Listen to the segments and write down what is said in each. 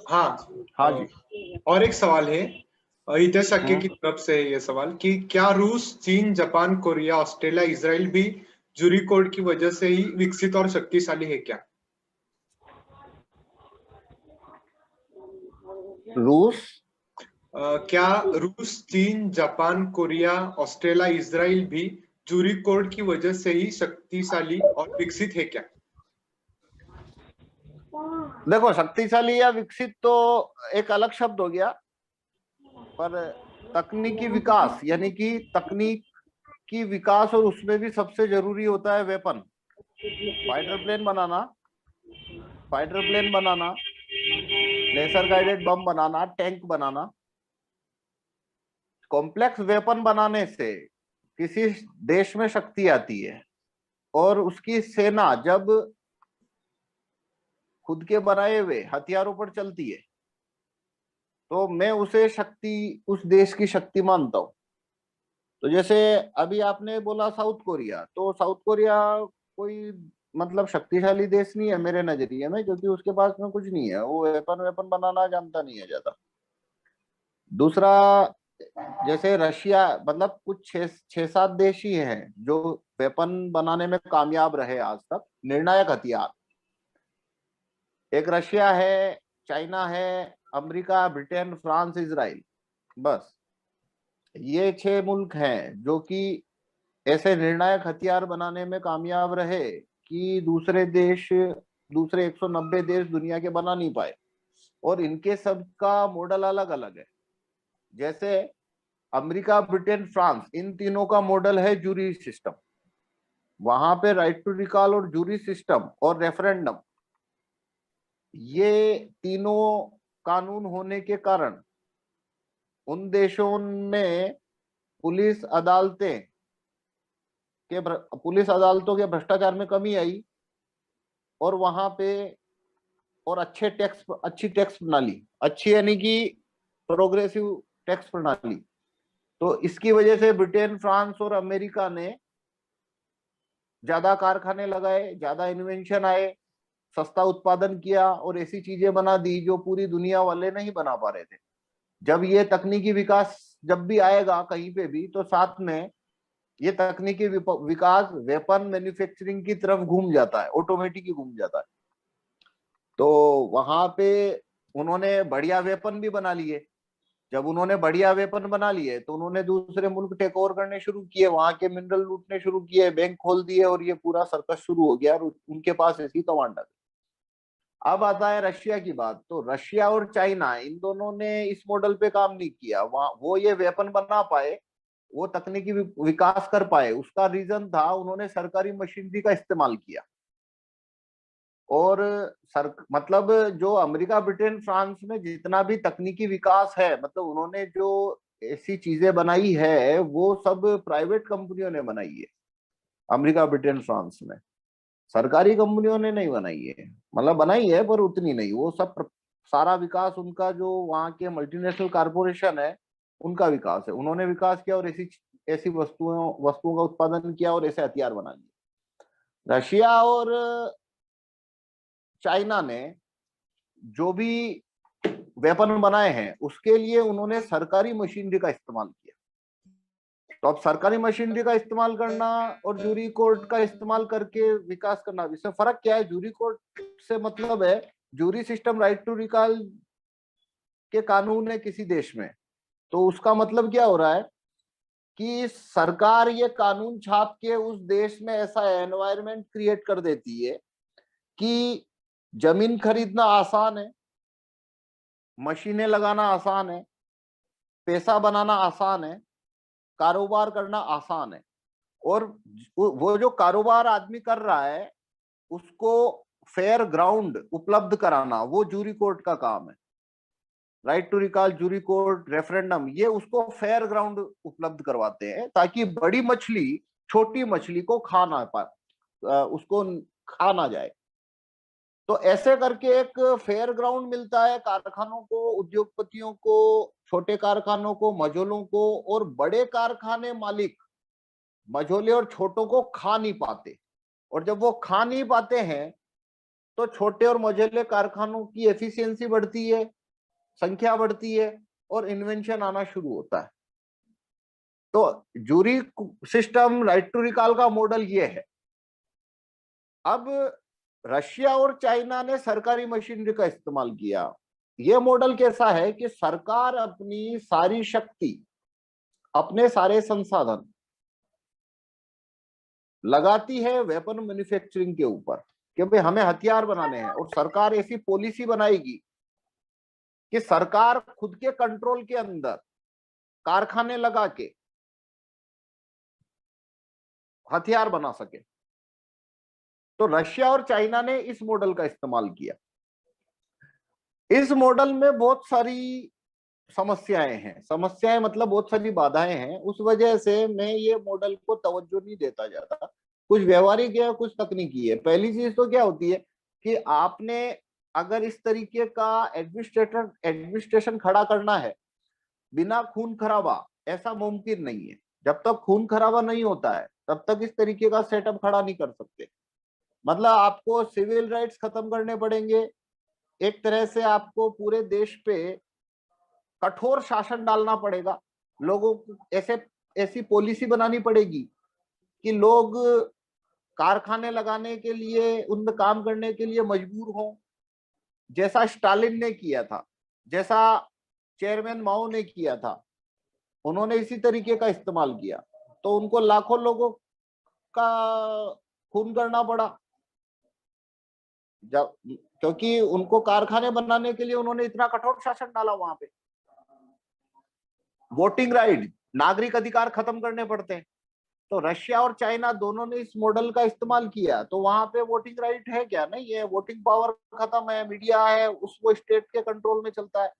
हाँ। हाँ जी। और एक सवाल है, हितेशज्ञ की हम्म। तरफ से है ये सवाल कि क्या रूस, चीन, जापान, कोरिया, ऑस्ट्रेलिया, इजराइल भी जूरी कोड की वजह से ही विकसित और शक्तिशाली है क्या? रूस। क्या रूस, चीन, जापान, कोरिया, ऑस्ट्रेलिया, इजराइल भी जूरी कोड की वजह से ही शक्तिशाली और विकसित है क्या? देखो, शक्तिशाली या विकसित तो एक अलग शब्द हो गया, पर तकनीकी विकास यानी कि तकनीक की विकास, और उसमें भी सबसे जरूरी होता है वेपन। फाइटर प्लेन बनाना, फाइटर प्लेन बनाना, लेसर गाइडेड बम बनाना, टैंक बनाना। कॉम्प्लेक्स वेपन बनाने से किसी देश में शक्ति आती है, और उसकी सेना जब खुद के बनाए हुए हथियारों पर चलती है तो मैं उसे शक्ति, उस देश की शक्ति मानता हूं। तो जैसे अभी आपने बोला साउथ कोरिया, तो साउथ कोरिया कोई मतलब शक्तिशाली देश नहीं है मेरे नजरिए में, क्योंकि उसके पास में कुछ नहीं है, वो वेपन वेपन बनाना जानता नहीं है ज्यादा। दूसरा, जैसे रशिया, मतलब कुछ छह सात देश ही हैं जो वेपन बनाने में कामयाब रहे आज तक, निर्णायक हथियार। एक रशिया है, चाइना है, अमेरिका, ब्रिटेन, फ्रांस, इसराइल, बस ये 6 मुल्क हैं जो कि ऐसे निर्णायक हथियार बनाने में कामयाब रहे कि दूसरे देश, दूसरे 190 देश दुनिया के बना नहीं पाए। और इनके सब का मॉडल अलग अलग है। जैसे अमेरिका, ब्रिटेन, फ्रांस, इन तीनों का मॉडल है जूरी सिस्टम। वहां पे राइट टू रिकॉल और जूरी सिस्टम और रेफरेंडम, ये तीनों कानून होने के कारण उन देशों में पुलिस अदालतें पुलिस अदालतों के भ्रष्टाचार में कमी आई, और वहां पे, और अच्छी टैक्स प्रणाली, अच्छी यानी कि प्रोग्रेसिव टैक्स प्रणाली। तो इसकी वजह से ब्रिटेन, फ्रांस और अमेरिका ने ज्यादा कारखाने लगाए, ज्यादा इन्वेंशन आए, सस्ता उत्पादन किया, और ऐसी चीजें बना दी जो पूरी दुनिया वाले नहीं बना पा रहे थे। जब ये तकनीकी विकास जब भी आएगा कहीं पे भी, तो साथ में ये तकनीकी विकास वेपन मैन्युफैक्चरिंग की तरफ घूम जाता है, ऑटोमेटिक ही घूम जाता है। तो वहां पे उन्होंने बढ़िया वेपन भी बना लिए। जब उन्होंने बढ़िया वेपन बना लिए तो उन्होंने दूसरे मुल्क टेक ओवर करने शुरू किए, वहां के मिनरल लूटने शुरू किए, बैंक खोल दिए, और ये पूरा सर्कस शुरू हो गया, और उनके पास ऐसी कमांडर। अब आता है रशिया की बात, तो रशिया और चाइना, इन दोनों ने इस मॉडल पे काम नहीं किया। वहां वो ये वेपन बना पाए, वो तकनीकी विकास कर पाए, उसका रीजन था उन्होंने सरकारी मशीनरी का इस्तेमाल किया। और मतलब जो अमेरिका, ब्रिटेन, फ्रांस में जितना भी तकनीकी विकास है, मतलब उन्होंने जो ऐसी चीजें बनाई है वो सब प्राइवेट कंपनियों ने बनाई है। अमेरिका, ब्रिटेन, फ्रांस में सरकारी कंपनियों ने नहीं बनाई है, मतलब बनाई है पर उतनी नहीं। वो सब सारा विकास उनका जो वहाँ के मल्टीनेशनल कारपोरेशन है उनका विकास है, उन्होंने विकास किया, और ऐसी ऐसी वस्तुओं का उत्पादन किया, और ऐसे हथियार बना लिए। रशिया और चाइना ने जो भी वेपन बनाए हैं उसके लिए उन्होंने सरकारी मशीनरी का इस्तेमाल किया। तो अब सरकारी मशीनरी का इस्तेमाल करना और जूरी कोर्ट का इस्तेमाल करके विकास करना, इसमें फर्क क्या है? जूरी कोर्ट से मतलब है jury system, right to recall के कानून है किसी देश में, तो उसका मतलब क्या हो रहा है कि सरकार ये कानून छाप के उस देश में ऐसा एनवायरनमेंट क्रिएट कर देती है कि जमीन खरीदना आसान है, मशीनें लगाना आसान है, पैसा बनाना आसान है, कारोबार करना आसान है। और वो जो कारोबार आदमी कर रहा है उसको फेयर ग्राउंड उपलब्ध कराना वो जूरी कोर्ट का काम है। Right to recall, jury court, referendum, ये उसको फेयर ग्राउंड उपलब्ध करवाते हैं ताकि बड़ी मछली छोटी मछली को खा ना पाए, उसको खा ना जाए। तो ऐसे करके एक फेयर ग्राउंड मिलता है कारखानों को, उद्योगपतियों को, छोटे कारखानों को, मझोलों को। और बड़े कारखाने मालिक मझोले और छोटों को खा नहीं पाते, और जब वो खा नहीं पाते हैं तो छोटे और मझोले कारखानों की एफिशिएंसी बढ़ती है, संख्या बढ़ती है और इन्वेंशन आना शुरू होता है। तो jury system, right to recall का मॉडल ये है। अब रशिया और चाइना ने सरकारी मशीनरी का इस्तेमाल किया। यह मॉडल कैसा है कि सरकार अपनी सारी शक्ति, अपने सारे संसाधन लगाती है वेपन मैन्युफैक्चरिंग के ऊपर, कि भाई हमें हथियार बनाने हैं, और सरकार ऐसी पॉलिसी बनाएगी कि सरकार खुद के कंट्रोल के अंदर कारखाने लगा के हथियार बना सके। तो रशिया और चाइना ने इस मॉडल का इस्तेमाल किया। इस मॉडल में बहुत सारी समस्याएं हैं, समस्याएं मतलब बहुत सारी बाधाएं हैं। उस वजह से मैं ये मॉडल को तवज्जो नहीं देता जाता। कुछ व्यवहारिक है, कुछ तकनीकी है। पहली चीज तो क्या होती है कि आपने अगर इस तरीके का एडमिनिस्ट्रेशन खड़ा करना है बिना खून खराबा, ऐसा मुमकिन नहीं है। जब तक खून खराबा नहीं होता है तब तक इस तरीके का सेटअप खड़ा नहीं कर सकते। मतलब आपको सिविल राइट्स खत्म करने पड़ेंगे, एक तरह से आपको पूरे देश पे कठोर शासन डालना पड़ेगा, लोगों को ऐसी पॉलिसी बनानी पड़ेगी कि लोग कारखाने लगाने के लिए, उनमें काम करने के लिए मजबूर हों, जैसा स्टालिन ने किया था, जैसा चेयरमैन माओ ने किया था। उन्होंने इसी तरीके का इस्तेमाल किया, तो उनको लाखों लोगों का खून करना पड़ा, जब क्योंकि उनको कारखाने बनाने के लिए उन्होंने इतना कठोर शासन डाला। वहां पे वोटिंग राइट, नागरिक अधिकार खत्म करने पड़ते हैं। तो रशिया और चाइना दोनों ने इस मॉडल का इस्तेमाल किया। तो वहां पे वोटिंग राइट है क्या? नहीं है। वोटिंग पावर खत्म है, मीडिया है उसको स्टेट के कंट्रोल में चलता है,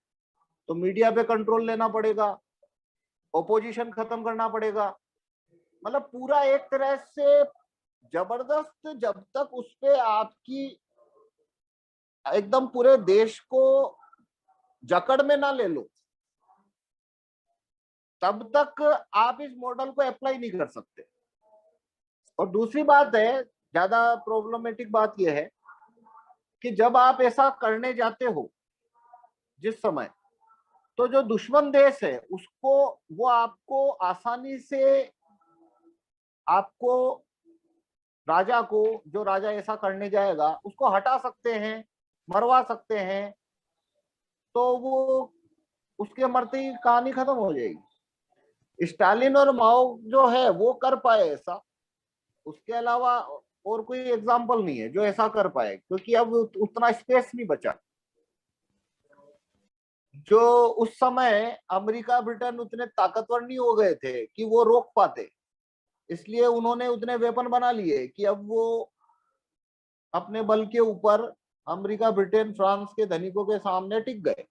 तो मीडिया पे कंट्रोल लेना पड़ेगा, ओपोजिशन खत्म करना पड़ेगा। मतलब पूरा एक तरह से जबरदस्त, जब तक उस पे आपकी एकदम पूरे देश को जकड़ में ना ले लो तब तक आप इस मॉडल को अप्लाई नहीं कर सकते। और दूसरी बात है, ज्यादा प्रॉब्लमेटिक बात यह है कि जब आप ऐसा करने जाते हो जिस समय, तो जो दुश्मन देश है उसको, वो आपको आसानी से, आपको राजा को, जो राजा ऐसा करने जाएगा उसको हटा सकते हैं, मरवा सकते हैं, तो वो उसके मरते ही कहानी खत्म हो जाएगी। स्टालिन और माओ जो है वो कर पाए ऐसा, उसके अलावा और कोई एग्जाम्पल नहीं है जो ऐसा कर पाए, क्योंकि अब उतना स्पेस नहीं बचा। जो उस समय अमेरिका ब्रिटेन उतने ताकतवर नहीं हो गए थे कि वो रोक पाते, इसलिए उन्होंने उतने वेपन बना लिए कि अब वो अपने बल के ऊपर अमेरिका, ब्रिटेन, फ्रांस के धनिकों के सामने टिक गए।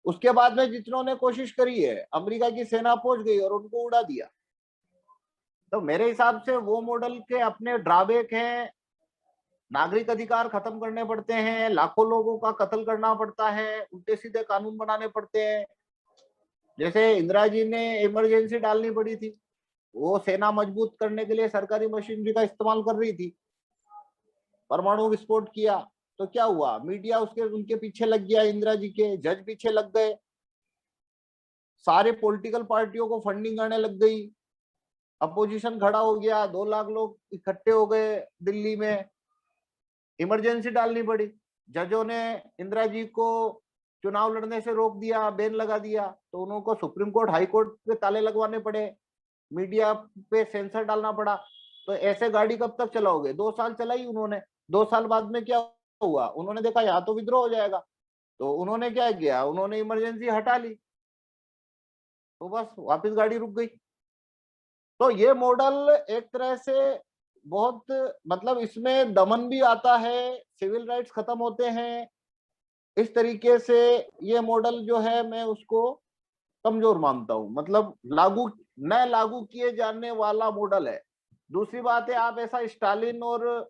उसके बाद में जितनों ने कोशिश करी है, अमेरिका की सेना पहुंच गई और उनको उड़ा दिया। तो मेरे हिसाब से वो मॉडल के अपने ड्रॉबैक हैं। नागरिक अधिकार खत्म करने पड़ते हैं, लाखों लोगों का कत्ल करना पड़ता है, उल्टे सीधे कानून बनाने पड़ते हैं। जैसे इंदिरा जी ने इमरजेंसी डालनी पड़ी थी, वो सेना मजबूत करने के लिए सरकारी मशीनरी का इस्तेमाल कर रही थी, परमाणु विस्फोट किया तो क्या हुआ? मीडिया उसके उनके पीछे लग गया, इंदिरा जी के जज पीछे लग गए, सारे पॉलिटिकल पार्टियों को फंडिंग करने लग गई, अपोजिशन खड़ा हो गया, 2 लाख लोग इकट्ठे हो गए दिल्ली में, इमरजेंसी डालनी पड़ी। जजों ने इंदिरा जी को चुनाव लड़ने से रोक दिया, बैन लगा दिया, तो उनको सुप्रीम कोर्ट, हाई कोर्ट पे ताले लगवाने पड़े, मीडिया पे सेंसर डालना पड़ा। तो ऐसे गाड़ी कब तक चलाओगे? 2 साल चलाई उन्होंने। 2 साल बाद में क्या हुआ? उन्होंने देखा यहाँ तो विद्रोह हो जाएगा, तो उन्होंने क्या किया? उन्होंने इमरजेंसी हटा ली, तो बस वापस गाड़ी रुक गई। तो ये मॉडल एक तरह से बहुत, मतलब इसमें दमन भी आता है, सिविल राइट्स खत्म होते हैं। इस तरीके से ये मॉडल जो है मैं उसको कमजोर मानता हूं, मतलब लागू किए जाने वाला मॉडल है। दूसरी बात है, आप ऐसा स्टालिन और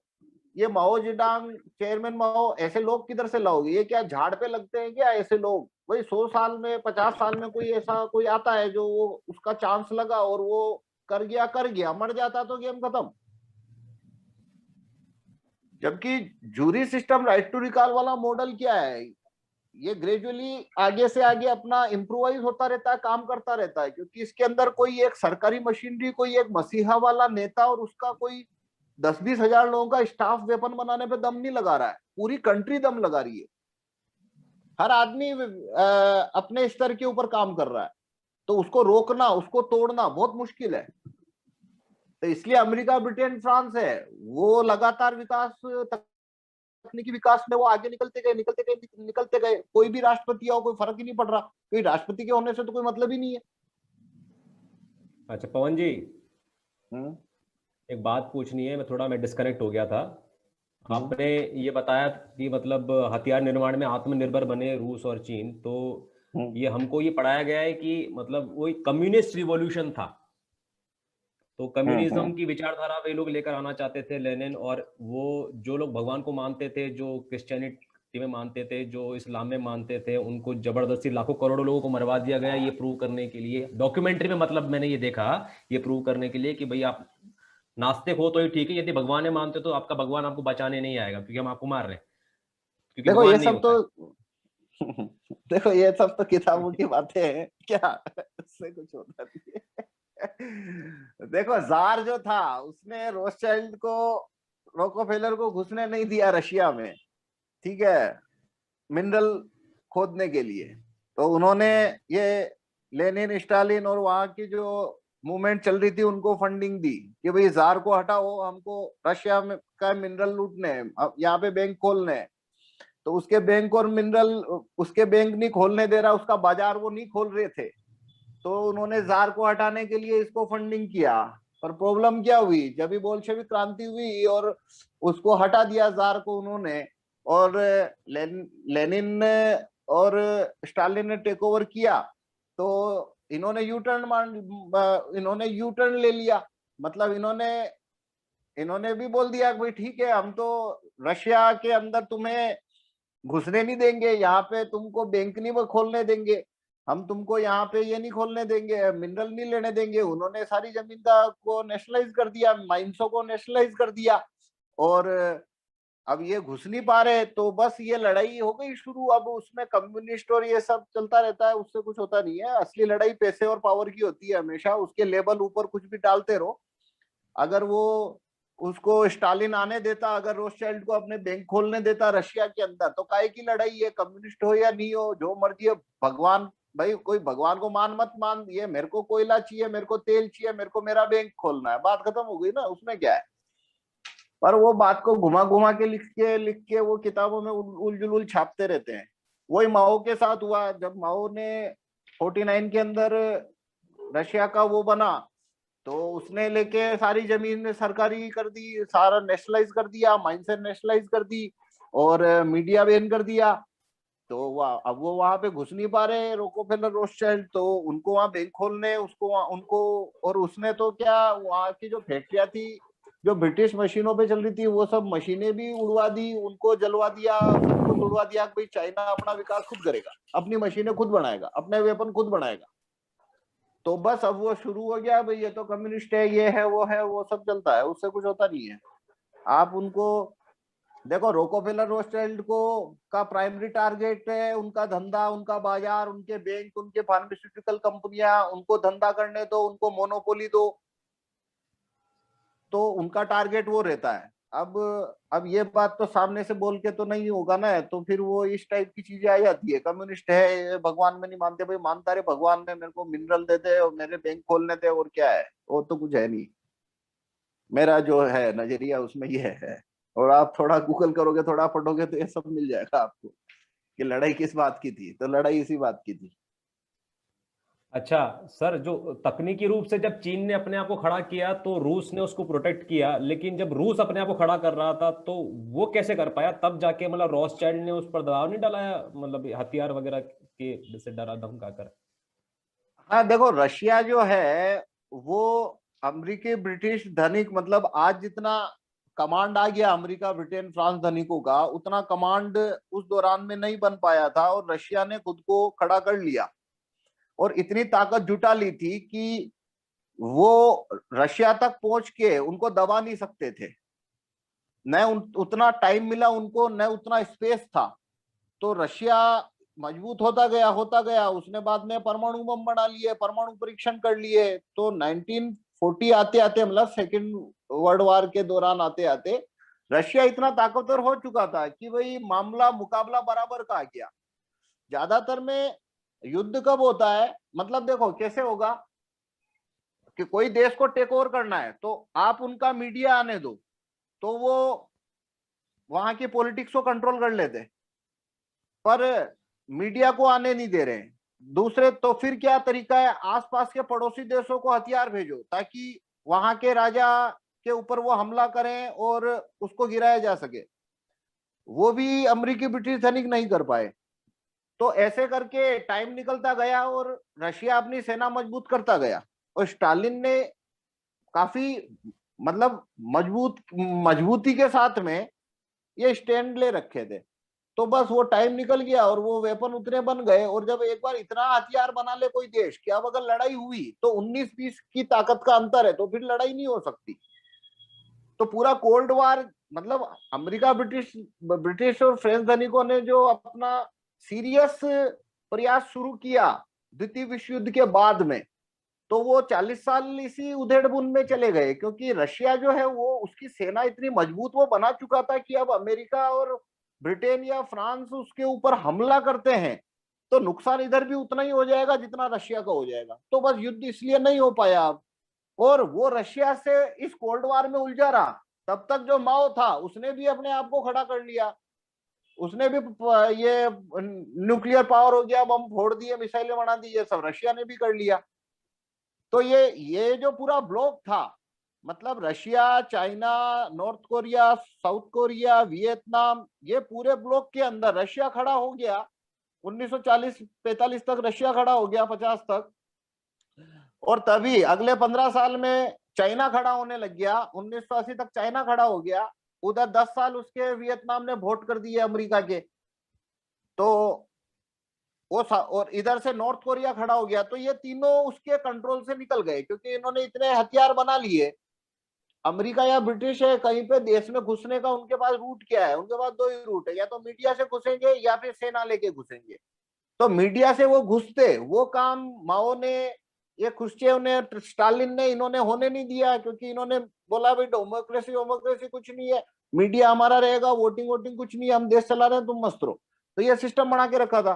ये माओ जेडांग, चेयरमैन माओ, ऐसे लोग किधर से लाओगे? ये क्या झाड़ पे लगते हैं क्या ऐसे लोग? वही 100 साल में, 50 साल में कोई ऐसा कोई आता है जो वो उसका चांस लगा और वो कर गया, मर जाता तो गेम खत्म। जबकि jury system, right to recall वाला मॉडल क्या है, ये ग्रेजुअली आगे से आगे अपना इम्प्रोवाइज होता रहता है, काम करता रहता है, क्योंकि इसके अंदर कोई एक सरकारी मशीनरी, कोई एक मसीहा वाला नेता और उसका कोई 10-20 हजार लोगों का स्टाफ वेपन बनाने पे दम नहीं लगा रहा है, पूरी कंट्री दम लगा रही है। हर आदमी अपने स्तर के ऊपर काम कर रहा है, तो उसको रोकना, उसको तोड़ना बहुत मुश्किल है। तो इसलिए अमेरिका, ब्रिटेन, फ्रांस है, वो लगातार विकास, तकनीकी विकास में वो आगे निकलते गए, निकलते गए, निकलते गए। कोई भी राष्ट्रपति आओ, कोई फर्क ही नहीं पड़ रहा, क्योंकि राष्ट्रपति के होने से तो कोई मतलब ही नहीं है। अच्छा पवन जी, हम्म, एक बात पूछनी है, मैं डिस्कनेक्ट हो गया था। आपने ये बताया कि मतलब हथियार निर्माण में आत्मनिर्भर बने रूस और चीन, तो ये हमको ये पढ़ाया गया है कि मतलब वो एक कम्युनिस्ट रिवॉल्यूशन था, तो कम्युनिज्म की विचारधारा वे लोग लेकर आना चाहते थे, लेनिन, और वो जो लोग भगवान को मानते थे, जो क्रिश्चियनिटी में मानते थे, जो इस्लाम में मानते थे, उनको जबरदस्ती लाखों करोड़ों लोगों को मरवा दिया गया, ये प्रूव करने के लिए। डॉक्यूमेंट्री में मतलब मैंने ये देखा, ये प्रूव करने के लिए कि भाई आप नास्तिक हो तो ही ठीक है, यदि भगवान में मानते हो तो आपका भगवान आपको बचाने नहीं आएगा, क्योंकि हम आपको मार रहे हैं, क्योंकि देखो ये भगवान नहीं सब होता है। तो देखो ये सब तो किताबों की बातें हैं क्या, इससे कुछ होता नहीं है। देखो जार जो था उसने रोथशाइल्ड को, रोकोफेलर को घुसने नहीं दिया रशिया में, ठीक है, मिनरल खोदने के लिए। तो उन्होंने ये लेनिन, स्टालिन और वहां की जो मूवमेंट चल रही थी उनको फंडिंग दी कि भाई जार को हटाओ, हमको रशिया में का मिनरल लूटने हैं, अब यहाँ पे बैंक खोलने हैं। तो उसके बैंक और मिनरल, उसके बैंक नहीं खोलने दे रहा, उसका बाजार वो नहीं खोल रहे थे, तो उन्होंने जार को हटाने के लिए इसको फंडिंग किया। पर प्रॉब्लम क्या हुई, जब भी बोल्शेविक क्रांति हुई और उसको हटा दिया जार को उन्होंने, और लेनिन और स्टालिन ने टेक ओवर किया, तो इन्होंने यू टर्न ले लिया। मतलब इन्होंने भी बोल दिया भाई ठीक है, हम तो रशिया के अंदर तुम्हें घुसने नहीं देंगे, यहाँ पे तुमको बैंक नहीं वो खोलने देंगे, हम तुमको यहाँ पे ये नहीं खोलने देंगे, मिनरल नहीं लेने देंगे। उन्होंने सारी जमीन का को नेशनलाइज कर दिया, माइंसों को नेशनलाइज कर दिया, और अब ये घुस नहीं पा रहे, तो बस ये लड़ाई हो गई शुरू। अब उसमें कम्युनिस्ट और ये सब चलता रहता है, उससे कुछ होता नहीं है। असली लड़ाई पैसे और पावर की होती है हमेशा, उसके लेवल ऊपर कुछ भी डालते रहो। अगर वो उसको स्टालिन आने देता, अगर रोथशाइल्ड को अपने बैंक खोलने देता रशिया के अंदर, तो काहे की लड़ाई है, कम्युनिस्ट हो या नहीं हो, जो मर्जी है। भगवान, भाई कोई भगवान को मान मत मान, ये मेरे को कोयला चाहिए, मेरे को तेल चाहिए, मेरे को मेरा बैंक खोलना है, बात खत्म हो गई ना, उसमें क्या है। पर वो बात को घुमा घुमा के लिख के वो किताबों में उल जुलूल छापते रहते हैं। वही माओ के साथ हुआ, जब माओ ने 49 के अंदर रशिया का वो बना, तो उसने लेके सारी जमीन सरकारी कर दी, सारा नेशनलाइज कर दिया, माइंस नेशनलाइज कर दी, और मीडिया बैन कर दिया। तो अब वो वहां पे घुस नहीं पा रहे रोकोफेलर, रोथशाइल्ड, तो उनको वहां बैंक खोलने, उनको, और उसने तो क्या, वहां की जो फैक्ट्रियां थी जो ब्रिटिश मशीनों पे चल रही थी, वो सब मशीनें भी उड़वा दी, उनको जलवा दिया, सब कुछ उड़वा दिया। भाई चाइना अपना विकास खुद करेगा, अपनी मशीनें खुद बनाएगा, अपने वेपन खुद बनाएगा। तो बस अब वो शुरू हो गया, भाई ये तो कम्युनिस्ट है, ये है, वो सब चलता है, उससे कुछ होता नहीं है। आप उनको देखो, रोकोफेलर, रोथशाइल्ड को का प्राइमरी टारगेट है उनका धंधा, उनका बाजार, उनके बैंक, उनके फार्मास्यूटिकल कंपनियां, उनको धंधा करने दो, उनको मोनोपोली दो, तो उनका टारगेट वो रहता है। अब ये बात तो सामने से बोल के तो नहीं होगा ना, तो फिर वो इस टाइप की चीजें आ जाती है, कम्युनिस्ट है, भगवान में नहीं मानते, भाई मानता रहे भगवान में, मेरे को मिनरल दे दे और मेरे बैंक खोलने दे, और क्या है, वो तो कुछ है नहीं। मेरा जो है नजरिया उसमें ये है। और आप थोड़ा गूगल करोगे, थोड़ा पढ़ोगे, तो ये सब मिल जाएगा आपको कि लड़ाई किस बात की थी। तो लड़ाई इसी बात की थी। अच्छा सर, जो तकनीकी रूप से जब चीन ने अपने आप को खड़ा किया तो रूस ने उसको प्रोटेक्ट किया, लेकिन जब रूस अपने आप को खड़ा कर रहा था तो वो कैसे कर पाया? तब जाके मतलब रॉथशाइल्ड ने उस पर दबाव नहीं डाला, मतलब हथियार वगैरह के जैसे डरा धमका कर? हाँ देखो, रशिया जो है वो अमेरिकी, ब्रिटिश धनिक, मतलब आज जितना कमांड आ गया अमेरिका, ब्रिटेन, फ्रांस धनिकों का, उतना कमांड उस दौरान में नहीं बन पाया था, और रशिया ने खुद को खड़ा कर लिया और इतनी ताकत जुटा ली थी कि वो रशिया तक पहुंच के उनको दबा नहीं सकते थे। न उतना टाइम मिला उनको, न उतना स्पेस था। तो रशिया मजबूत होता गया। उसने बाद में परमाणु बम बना लिए, परमाणु परीक्षण कर लिए। तो 1940 आते आते, मतलब सेकेंड वर्ल्ड वॉर के दौरान आते आते रशिया इतना ताकतवर हो चुका था कि भाई मामला मुकाबला बराबर का आ गया। ज्यादातर में युद्ध कब होता है, मतलब देखो कैसे होगा कि कोई देश को टेक ओवर करना है तो आप उनका मीडिया आने दो, तो वो वहां की पॉलिटिक्स को कंट्रोल कर लेते, पर मीडिया को आने नहीं दे रहे हैं दूसरे। तो फिर क्या तरीका है, आसपास के पड़ोसी देशों को हथियार भेजो ताकि वहां के राजा के ऊपर वो हमला करें और उसको गिराया जा सके। वो भी अमेरिकी ब्रिटिश सैनिक नहीं कर पाए। तो ऐसे करके टाइम निकलता गया और रशिया अपनी सेना मजबूत करता गया। और स्टालिन ने काफी मतलब मजबूती के साथ में ये स्टैंड ले रखे थे। तो बस वो टाइम निकल गया और वो वेपन उतने बन गए। और जब एक बार इतना हथियार बना ले कोई देश कि अब अगर लड़ाई हुई तो 19-20 की ताकत का अंतर है, तो फिर लड़ाई नहीं हो सकती। तो पूरा कोल्ड वार, मतलब अमेरिका ब्रिटिश और फ्रेंच सैनिकों ने जो अपना सीरियस प्रयास शुरू किया द्वितीय विश्व युद्ध के बाद में, तो वो 40 साल इसी उधेड़-बुन में चले गए। क्योंकि रशिया जो है वो उसकी सेना इतनी मजबूत वो बना चुका था कि अब अमेरिका और ब्रिटेन या फ्रांस उसके ऊपर हमला करते हैं तो नुकसान इधर भी उतना ही हो जाएगा जितना रशिया का हो जाएगा। तो बस युद्ध इसलिए नहीं हो पाया अब। और वो रशिया से इस कोल्ड वार में उलझा रहा। तब तक जो माओ था उसने भी अपने आप को खड़ा कर लिया। उसने भी ये न्यूक्लियर पावर हो गया, बम फोड़ दिए, मिसाइलें बना दी, ये सब रशिया ने भी कर लिया। तो ये जो पूरा ब्लॉक था, मतलब Russia, China, north Korea, south Korea, Vietnam, ये पूरे ब्लॉक के अंदर रशिया खड़ा हो गया। 1940-45 तक रशिया खड़ा हो गया, 50 तक। और तभी अगले 15 साल में चाइना खड़ा होने लग गया। 1980 तक चाइना खड़ा हो गया। उधर 10 साल उसके वियतनाम ने वोट कर दिए अमेरिका के। तो वो और इधर से नॉर्थ कोरिया खड़ा हो गया। तो ये तीनों उसके कंट्रोल से निकल गए क्योंकि इन्होंने इतने हथियार बना लिए। अमेरिका या ब्रिटिश है, कहीं पे देश में घुसने का उनके पास रूट क्या है? उनके पास दो ही रूट है, या तो मीडिया से घुसेंगे या फिर सेना लेके घुसेंगे। तो मीडिया से वो घुसते, वो काम माओ ने, ये खुश्चेव ने, स्टालिन ने, इन्होंने होने नहीं दिया। क्योंकि इन्होंने बोला भाई डेमोक्रेसी कुछ नहीं है, मीडिया हमारा रहेगा, वोटिंग कुछ नहीं है, हम देश चला रहे हैं, तुम मस्त रहो। तो ये सिस्टम बना के रखा था।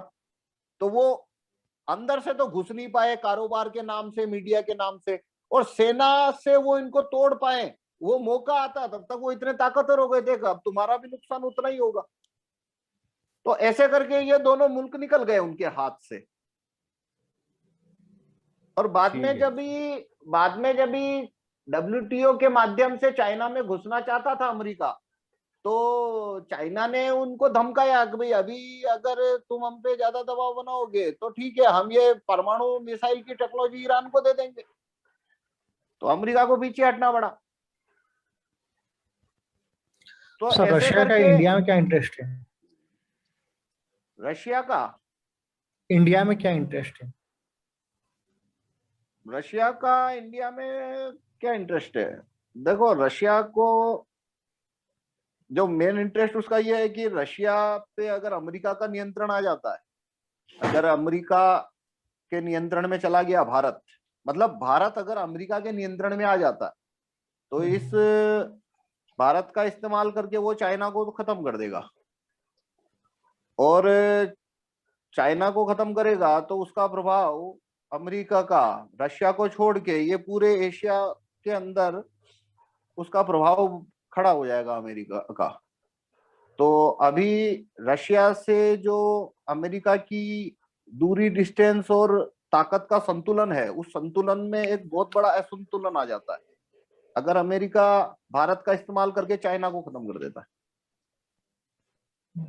तो वो अंदर से तो घुस नहीं पाए कारोबार के नाम से, मीडिया के नाम से, और सेना से वो इनको तोड़ पाए। वो मौका आता तब तक वो इतने ताकतवर हो गए थे, अब तुम्हारा भी नुकसान उतना ही होगा। तो ऐसे करके ये दोनों मुल्क निकल गए उनके हाथ से। और बाद में जब भी WTO के माध्यम से चाइना में घुसना चाहता था अमेरिका, तो चाइना ने उनको धमकाया कि भाई अभी अगर तुम हम पे ज्यादा दबाव बनाओगे तो ठीक है, हम ये परमाणु मिसाइल की टेक्नोलॉजी ईरान को दे देंगे। तो अमेरिका को पीछे हटना पड़ा। तो सर ऐसे रशिया का करके इंडिया में क्या इंटरेस्ट है? रशिया का इंडिया में क्या इंटरेस्ट है? रशिया का इंडिया में क्या इंटरेस्ट है? देखो, रशिया को जो मेन इंटरेस्ट उसका ये है कि रशिया पे अगर अमेरिका का नियंत्रण आ जाता है, अगर अमेरिका के नियंत्रण में चला गया भारत, मतलब भारत अगर अमेरिका के नियंत्रण में आ जाता है, तो इस भारत का इस्तेमाल करके वो चाइना को तो खत्म कर देगा। और चाइना को खत्म करेगा तो उसका प्रभाव अमेरिका का रशिया को छोड़ के ये पूरे एशिया के अंदर उसका प्रभाव खड़ा हो जाएगा अमेरिका का। तो अभी रशिया से जो अमेरिका की दूरी, डिस्टेंस और ताकत का संतुलन है, उस संतुलन में एक बहुत बड़ा असंतुलन आ जाता है अगर अमेरिका भारत का इस्तेमाल करके चाइना को खत्म कर देता है।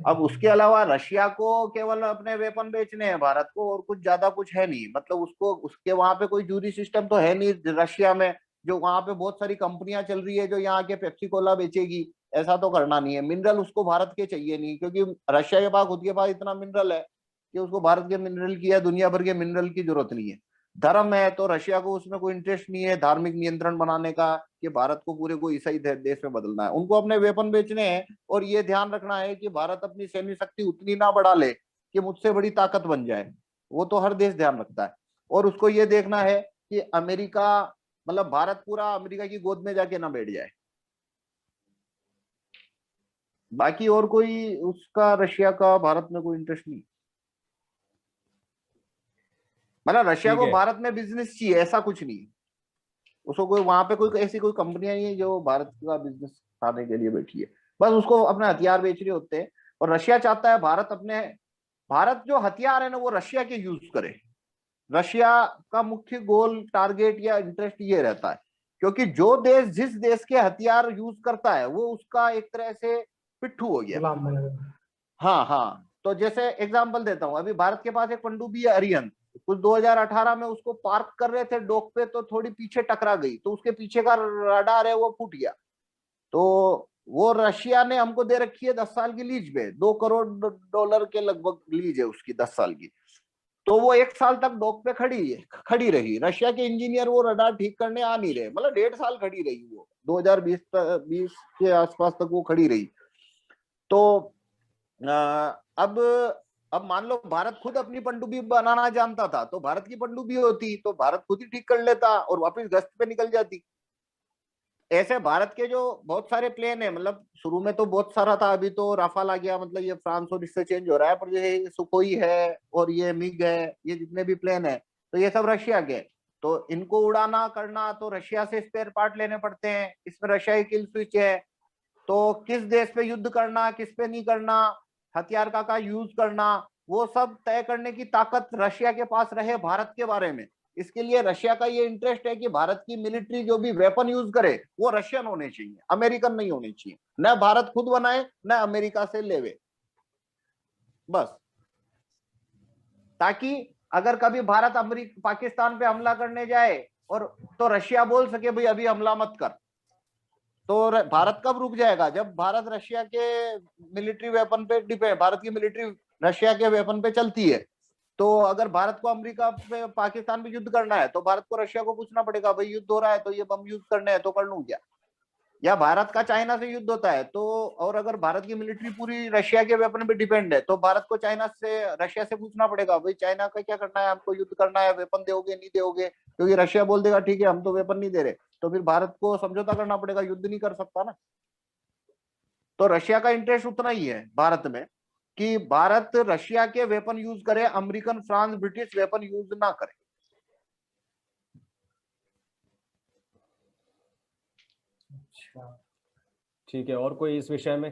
अब उसके अलावा रशिया को केवल अपने वेपन बेचने हैं भारत को, और कुछ ज्यादा कुछ है नहीं। मतलब उसको, उसके वहां पे कोई जूरी सिस्टम तो है नहीं रशिया में, जो वहां पे बहुत सारी कंपनियां चल रही है जो यहाँ के पेप्सी कोला बेचेगी, ऐसा तो करना नहीं है। मिनरल उसको भारत के चाहिए नहीं, क्योंकि रशिया के पास खुद के पास इतना मिनरल है कि उसको भारत के मिनरल की या दुनिया भर के मिनरल की जरूरत नहीं है। धर्म है तो रशिया को उसमें कोई इंटरेस्ट नहीं है धार्मिक नियंत्रण बनाने का कि भारत को पूरे को ईसाई देश में बदलना है। उनको अपने वेपन बेचने हैं और ये ध्यान रखना है कि भारत अपनी सैन्य शक्ति उतनी ना बढ़ा ले कि मुझसे बड़ी ताकत बन जाए। वो तो हर देश ध्यान रखता है। और उसको ये देखना है कि अमेरिका मतलब भारत पूरा अमेरिका की गोद में जाके ना बैठ जाए। बाकी और कोई उसका रशिया का भारत में कोई इंटरेस्ट नहीं। मतलब रशिया ठीक को है। भारत में बिजनेस चाहिए ऐसा कुछ नहीं। उसको कोई वहां पे कोई ऐसी कोई कंपनियां नहीं है जो भारत का बिजनेस खाने के लिए बैठी है। बस उसको अपने हथियार बेच रहे होते हैं। और रशिया चाहता है भारत जो हथियार है ना वो रशिया के यूज करे। रशिया का मुख्य गोल टारगेट या इंटरेस्ट ये रहता है क्योंकि जो देश जिस देश के हथियार यूज करता है वो उसका एक तरह से पिट्ठू हो गया। गुलाम बना हुआ। हाँ हाँ, तो जैसे एग्जांपल देता हूं, अभी भारत के पास एक पनडुब्बी है अरिहंत, कुछ 2018 में उसको पार्क कर रहे थे डॉक पे तो थोड़ी पीछे टकरा गई तो उसके पीछे का रडार है वो फूट गया। तो वो रशिया ने हमको दे रखी है 10 साल की लीज पे, $2 करोड़ के लगभग लीज है उसकी 10 साल की। तो वो 1 साल तक डॉक पे खड़ी रही। रशिया के इंजीनियर वो रडार ठीक करने आ नहीं रहे, मतलब 1.5 साल खड़ी रही वो, 2020 के आसपास तक वो खड़ी रही। तो अब मान लो भारत खुद अपनी पनडुब्बी बनाना जानता था तो भारत की पनडुब्बी होती तो भारत खुद ही ठीक कर लेता और वापस गश्त पे निकल जाती। ऐसे भारत के जो बहुत सारे प्लेन है, मतलब शुरू में तो बहुत सारा था, अभी तो राफाल आ गया, मतलब ये फ्रांस और इससे चेंज हो रहा है, पर ये सुखोई है और ये मिग है, ये जितने भी प्लेन है तो ये सब रशिया के। तो इनको उड़ाना करना तो रशिया से स्पेयर पार्ट लेने पड़ते हैं, इसमें रशिया की किल स्विच है। तो किस देश पे युद्ध करना किस पे नहीं करना, हथियार का यूज करना, वो सब तय करने की ताकत रशिया के पास रहे भारत के बारे में। इसके लिए रशिया का ये इंटरेस्ट है कि भारत की मिलिट्री जो भी वेपन यूज करे वो रशियन होने चाहिए, अमेरिकन नहीं होने चाहिए। न भारत खुद बनाए न अमेरिका से लेवे, बस। ताकि अगर कभी भारत अमेरिका पाकिस्तान पे हमला करने जाए और तो रशिया बोल सके भाई अभी हमला मत कर। तो भारत कब रुक जाएगा, जब भारत रशिया के मिलिट्री वेपन पे डिपेंड, भारत की मिलिट्री रशिया के वेपन पे चलती है। तो अगर भारत को अमेरिका पे पाकिस्तान पे युद्ध करना है तो भारत को रशिया को पूछना पड़ेगा भाई युद्ध हो रहा है तो ये बम यूज करने हैं तो कर लूं क्या। या भारत का चाइना से युद्ध होता है तो, और अगर भारत की मिलिट्री पूरी रशिया के वेपन पे डिपेंड है तो भारत को चाइना से रशिया से पूछना पड़ेगा भाई चाइना का क्या करना है, हमको युद्ध करना है, वेपन दोगे नहीं दोगे। क्योंकि रशिया बोल देगा ठीक है हम तो वेपन नहीं दे रहे, तो फिर भारत को समझौता करना पड़ेगा, युद्ध नहीं कर सकता ना। तो रशिया का इंटरेस्ट उतना ही है भारत में कि भारत रशिया के वेपन यूज करे, American France British weapon use ना करे। अच्छा, ठीक है, और कोई इस विषय में?